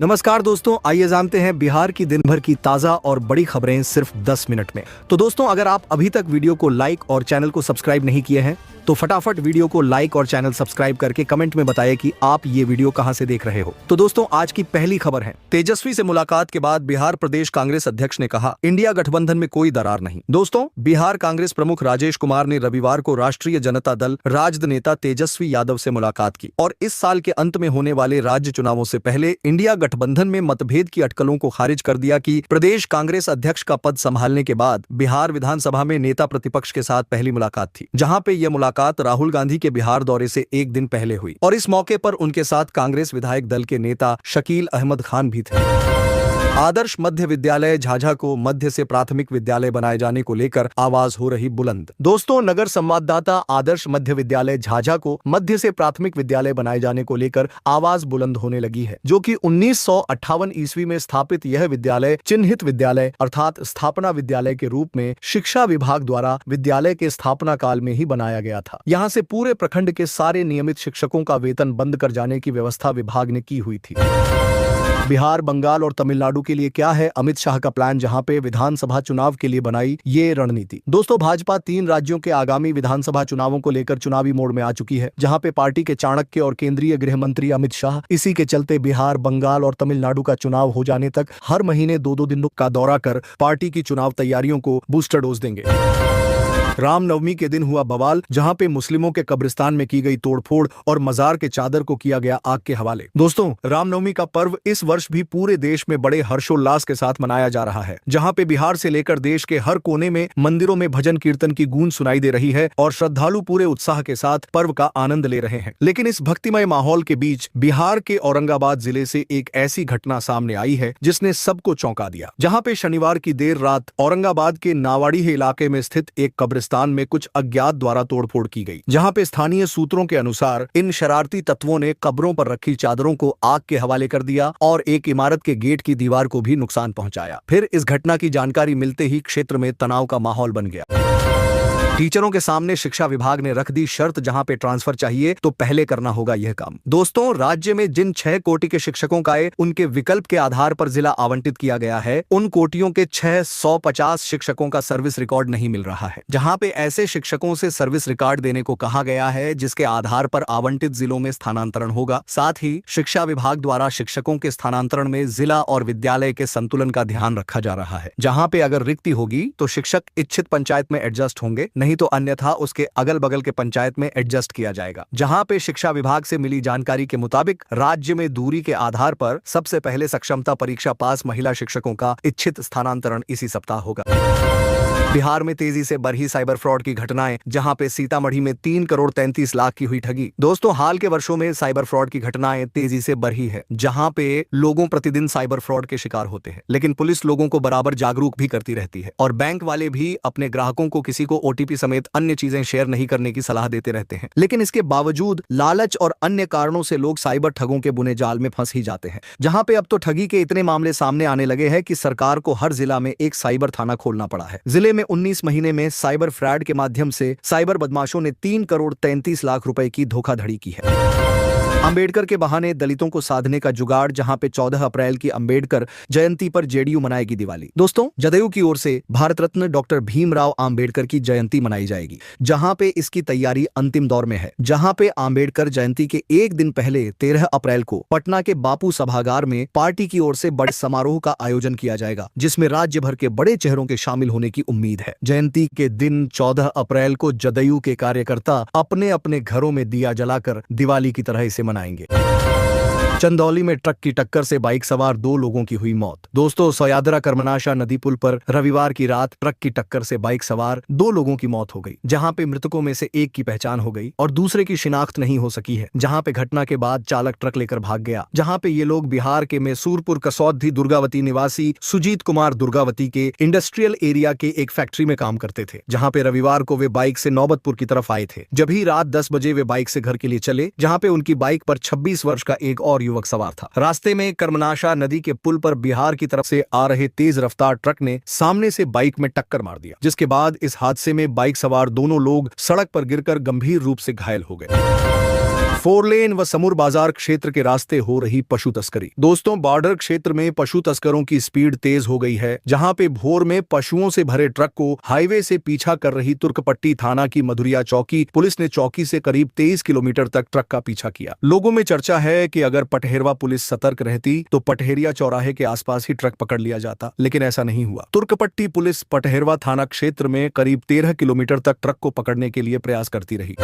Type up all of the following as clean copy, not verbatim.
नमस्कार दोस्तों, आइए जानते हैं बिहार की दिन भर की ताजा और बड़ी खबरें सिर्फ 10 मिनट में। तो दोस्तों, अगर आप अभी तक वीडियो को लाइक और चैनल को सब्सक्राइब नहीं किए हैं तो फटाफट वीडियो को लाइक और चैनल सब्सक्राइब करके कमेंट में बताइए कि आप ये वीडियो कहां से देख रहे हो। तो दोस्तों, आज की पहली खबर है, तेजस्वी से मुलाकात के बाद बिहार प्रदेश कांग्रेस अध्यक्ष ने कहा, इंडिया गठबंधन में कोई दरार नहीं। दोस्तों, बिहार कांग्रेस प्रमुख राजेश कुमार ने रविवार को राष्ट्रीय जनता दल राजद नेता तेजस्वी यादव से मुलाकात की और इस साल के अंत में होने वाले राज्य चुनावों से पहले इंडिया गठबंधन में मतभेद की अटकलों को खारिज कर दिया कि प्रदेश कांग्रेस अध्यक्ष का पद संभालने के बाद बिहार विधानसभा में नेता प्रतिपक्ष के साथ पहली मुलाकात थी, जहां पे यह मुलाकात राहुल गांधी के बिहार दौरे से एक दिन पहले हुई और इस मौके पर उनके साथ कांग्रेस विधायक दल के नेता शकील अहमद खान भी थे। आदर्श मध्य विद्यालय झाझा को मध्य से प्राथमिक विद्यालय बनाए जाने को लेकर आवाज हो रही बुलंद। दोस्तों, नगर संवाददाता आदर्श मध्य विद्यालय झाझा को मध्य से प्राथमिक विद्यालय बनाए जाने को लेकर आवाज बुलंद होने लगी है, जो कि 1958 ईस्वी में स्थापित यह विद्यालय चिन्हित विद्यालय अर्थात स्थापना विद्यालय के रूप में शिक्षा विभाग द्वारा विद्यालय के स्थापना काल में ही बनाया गया था। यहाँ से पूरे प्रखंड के सारे नियमित शिक्षकों का वेतन बंद कर जाने की व्यवस्था विभाग ने की हुई थी। बिहार, बंगाल और तमिलनाडु के लिए क्या है अमित शाह का प्लान, जहां पे विधानसभा चुनाव के लिए बनाई ये रणनीति। दोस्तों, भाजपा 3 राज्यों के आगामी विधानसभा चुनावों को लेकर चुनावी मोड़ में आ चुकी है, जहां पे पार्टी के चाणक्य और केंद्रीय गृह मंत्री अमित शाह इसी के चलते बिहार, बंगाल और तमिलनाडु का चुनाव हो जाने तक हर महीने 2-2 दिन का दौरा कर पार्टी की चुनाव तैयारियों को बूस्टर डोज देंगे। रामनवमी के दिन हुआ बवाल, जहां पे मुस्लिमों के कब्रिस्तान में की गई तोड़फोड़ और मजार के चादर को किया गया आग के हवाले। दोस्तों, रामनवमी का पर्व इस वर्ष भी पूरे देश में बड़े हर्षोल्लास के साथ मनाया जा रहा है, जहां पे बिहार से लेकर देश के हर कोने में मंदिरों में भजन कीर्तन की गूंज सुनाई दे रही है और श्रद्धालु पूरे उत्साह के साथ पर्व का आनंद ले रहे हैं। लेकिन इस भक्तिमय माहौल के बीच बिहार के औरंगाबाद जिले से एक ऐसी घटना सामने आई है जिसने सबको चौंका दिया, जहां पे शनिवार की देर रात औरंगाबाद के नावाडीह इलाके में स्थित एक कब्रिस्तान में कुछ अज्ञात द्वारा तोड़फोड़ की गई, जहां पे स्थानीय सूत्रों के अनुसार इन शरारती तत्वों ने कब्रों पर रखी चादरों को आग के हवाले कर दिया और एक इमारत के गेट की दीवार को भी नुकसान पहुंचाया। फिर इस घटना की जानकारी मिलते ही क्षेत्र में तनाव का माहौल बन गया। टीचरों के सामने शिक्षा विभाग ने रख दी शर्त, जहां पे ट्रांसफर चाहिए तो पहले करना होगा यह काम। दोस्तों, राज्य में जिन 6 कोटि के शिक्षकों का उनके विकल्प के आधार पर जिला आवंटित किया गया है, उन कोटियों के 650 शिक्षकों का सर्विस रिकॉर्ड नहीं मिल रहा है, जहां पे ऐसे शिक्षकों से सर्विस रिकॉर्ड देने को कहा गया है जिसके आधार पर आवंटित जिलों में स्थानांतरण होगा। साथ ही शिक्षा विभाग द्वारा शिक्षकों के स्थानांतरण में जिला और विद्यालय के संतुलन का ध्यान रखा जा रहा है, जहां पे अगर रिक्ति होगी तो शिक्षक इच्छित पंचायत में एडजस्ट होंगे, नहीं तो अन्यथा उसके अगल बगल के पंचायत में एडजस्ट किया जाएगा। जहां पे शिक्षा विभाग से मिली जानकारी के मुताबिक राज्य में दूरी के आधार पर सबसे पहले सक्षमता परीक्षा पास महिला शिक्षकों का इच्छित स्थानांतरण इसी सप्ताह होगा। बिहार में तेजी से बढ़ी साइबर फ्रॉड की घटनाएं, जहां पे सीतामढ़ी में 3 करोड़ 33 लाख की हुई ठगी। दोस्तों, हाल के वर्षों में साइबर फ्रॉड की घटनाएं तेजी से बढ़ी है, जहां पे लोगों प्रतिदिन साइबर फ्रॉड के शिकार होते हैं, लेकिन पुलिस लोगों को बराबर जागरूक भी करती रहती है और बैंक वाले भी अपने ग्राहकों को किसी को ओटीपी समेत अन्य चीजें शेयर नहीं करने की सलाह देते रहते हैं। लेकिन इसके बावजूद लालच और अन्य कारणों से लोग साइबर ठगों के बुने जाल में फंस ही जाते हैं, जहां पे अब तो ठगी के इतने मामले सामने आने लगे हैं कि सरकार को हर जिला में एक साइबर थाना खोलना पड़ा है। जिले में 19 महीने में साइबर फ्रॉड के माध्यम से साइबर बदमाशों ने 3 करोड़ 33 लाख रुपए की धोखाधड़ी की है। अंबेडकर के बहाने दलितों को साधने का जुगाड़, जहां पे 14 अप्रैल की अंबेडकर जयंती पर जेडीयू मनाएगी दिवाली। दोस्तों, जदयू की ओर से भारत रत्न डॉक्टर भीमराव अंबेडकर की जयंती मनाई जाएगी, जहां पे इसकी तैयारी अंतिम दौर में है। जहां पे अंबेडकर जयंती के एक दिन पहले 13 अप्रैल को पटना के बापू सभागार में पार्टी की ओर से बड़े समारोह का आयोजन किया जाएगा, जिसमें राज्य भर के बड़े चेहरों के शामिल होने की उम्मीद है। जयंती के दिन 14 अप्रैल को जदयू के कार्यकर्ता अपने अपने घरों में दिया जलाकर दिवाली की तरह इसे मनाएंगे। चंदौली में ट्रक की टक्कर से बाइक सवार 2 लोगों की हुई मौत। दोस्तों, सयादरा कर्मनाशा नदी पुल पर रविवार की रात ट्रक की टक्कर से बाइक सवार 2 लोगों की मौत हो गई, जहां पे मृतकों में से एक की पहचान हो गई और दूसरे की शिनाख्त नहीं हो सकी है। जहां पे घटना के बाद चालक ट्रक लेकर भाग गया। जहां पे ये लोग बिहार के मैसूरपुर कसौदी दुर्गावती निवासी सुजीत कुमार दुर्गावती के इंडस्ट्रियल एरिया के एक फैक्ट्री में काम करते थे, जहां पे रविवार को वे बाइक से नौबतपुर की तरफ आए थे। जब ही रात 10 बजे वे बाइक से घर के लिए चले, जहां पे उनकी बाइक पर 26 वर्ष का एक और युवक सवार था। रास्ते में कर्मनाशा नदी के पुल पर बिहार की तरफ से आ रहे तेज रफ्तार ट्रक ने सामने से बाइक में टक्कर मार दिया, जिसके बाद इस हादसे में बाइक सवार दोनों लोग सड़क पर गिरकर गंभीर रूप से घायल हो गए। फोर लेन व समूर बाजार क्षेत्र के रास्ते हो रही पशु तस्करी। दोस्तों, बॉर्डर क्षेत्र में पशु तस्करों की स्पीड तेज हो गई है, जहां पे भोर में पशुओं से भरे ट्रक को हाईवे से पीछा कर रही तुर्कपट्टी थाना की मधुरिया चौकी पुलिस ने चौकी से करीब 23 किलोमीटर तक ट्रक का पीछा किया। लोगों में चर्चा है कि अगर पटहेरवा पुलिस सतर्क रहती तो पटहेरिया चौराहे के आसपास ही ट्रक पकड़ लिया जाता, लेकिन ऐसा नहीं हुआ। तुर्कपट्टी पुलिस पटहेरवा थाना क्षेत्र में करीब 13 किलोमीटर तक ट्रक को पकड़ने के लिए प्रयास करती रही।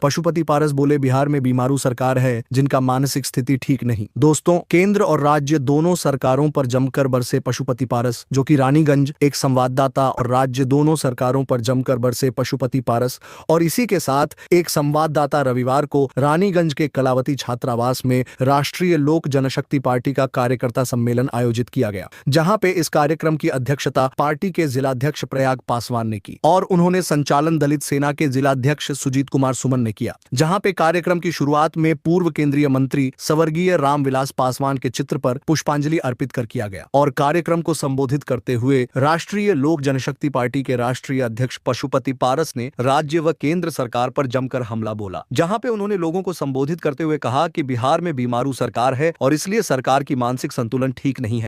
पशुपति पारस बोले, बिहार में बीमारू सरकार है जिनका मानसिक स्थिति ठीक नहीं। दोस्तों, केंद्र और राज्य दोनों सरकारों पर जमकर बरसे पशुपति पारस, जो कि रानीगंज एक संवाददाता और राज्य दोनों सरकारों पर जमकर बरसे पशुपति पारस। और इसी के साथ एक संवाददाता रविवार को रानीगंज के कलावती छात्रावास में राष्ट्रीय लोक जनशक्ति पार्टी का कार्यकर्ता सम्मेलन आयोजित किया गया, जहां पे इस कार्यक्रम की अध्यक्षता पार्टी के जिलाध्यक्ष प्रयाग पासवान ने की और उन्होंने संचालन दलित सेना के जिलाध्यक्ष सुजीत कुमार सुमन ने किया। जहां पे कार्यक्रम की शुरुआत में पूर्व केंद्रीय मंत्री स्वर्गीय रामविलास पासवान के चित्र पर पुष्पांजलि अर्पित कर किया गया और कार्यक्रम को संबोधित करते हुए राष्ट्रीय लोक जनशक्ति पार्टी के राष्ट्रीय अध्यक्ष पशुपति पारस ने राज्य व केंद्र सरकार पर जमकर हमला बोला, जहां पे उन्होंने लोगों को संबोधित करते हुए कहा कि बिहार में बीमारू सरकार है और इसलिए सरकार की मानसिक संतुलन ठीक नहीं है।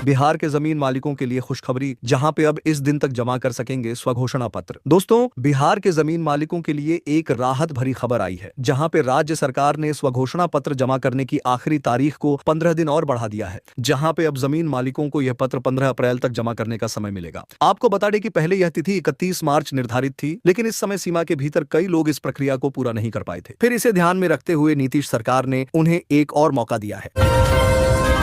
बिहार के जमीन मालिकों के लिए खुशखबरी, जहां पे अब इस दिन तक जमा कर सकेंगे स्वघोषणा पत्र। दोस्तों, बिहार के जमीन मालिकों के लिए एक राहत भरी खबर आई है, जहां पे राज्य सरकार ने स्वघोषणा पत्र जमा करने की आखिरी तारीख को 15 दिन और बढ़ा दिया है, जहां पे अब जमीन मालिकों को यह पत्र 15 अप्रैल तक जमा करने का समय मिलेगा। आपको बता दें कि पहले यह तिथि 31 मार्च निर्धारित थी, लेकिन इस समय सीमा के भीतर कई लोग इस प्रक्रिया को पूरा नहीं कर पाए थे। फिर इसे ध्यान में रखते हुए नीतीश सरकार ने उन्हें एक और मौका दिया है।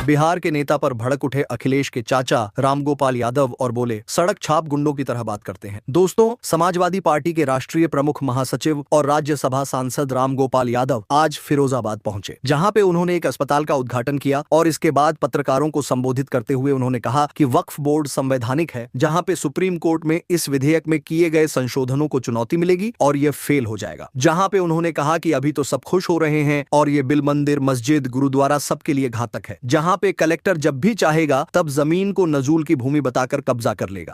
बिहार के नेता पर भड़क उठे अखिलेश के चाचा रामगोपाल यादव और बोले, सड़क छाप गुंडों की तरह बात करते हैं। दोस्तों, समाजवादी पार्टी के राष्ट्रीय प्रमुख महासचिव और राज्यसभा सांसद रामगोपाल यादव आज फिरोजाबाद पहुंचे, जहां पे उन्होंने एक अस्पताल का उद्घाटन किया और इसके बाद पत्रकारों को संबोधित करते हुए उन्होंने कहा कि वक्फ बोर्ड संवैधानिक है, जहां पे सुप्रीम कोर्ट में इस विधेयक में किए गए संशोधनों को चुनौती मिलेगी और यह फेल हो जाएगा। जहां पे उन्होंने कहा कि अभी तो सब खुश हो रहे हैं और ये बिल मंदिर, मस्जिद, गुरुद्वारा सबके लिए घातक है, जहां पे कलेक्टर जब भी चाहेगा तब जमीन को नजूल की भूमि बताकर कब्जा कर लेगा।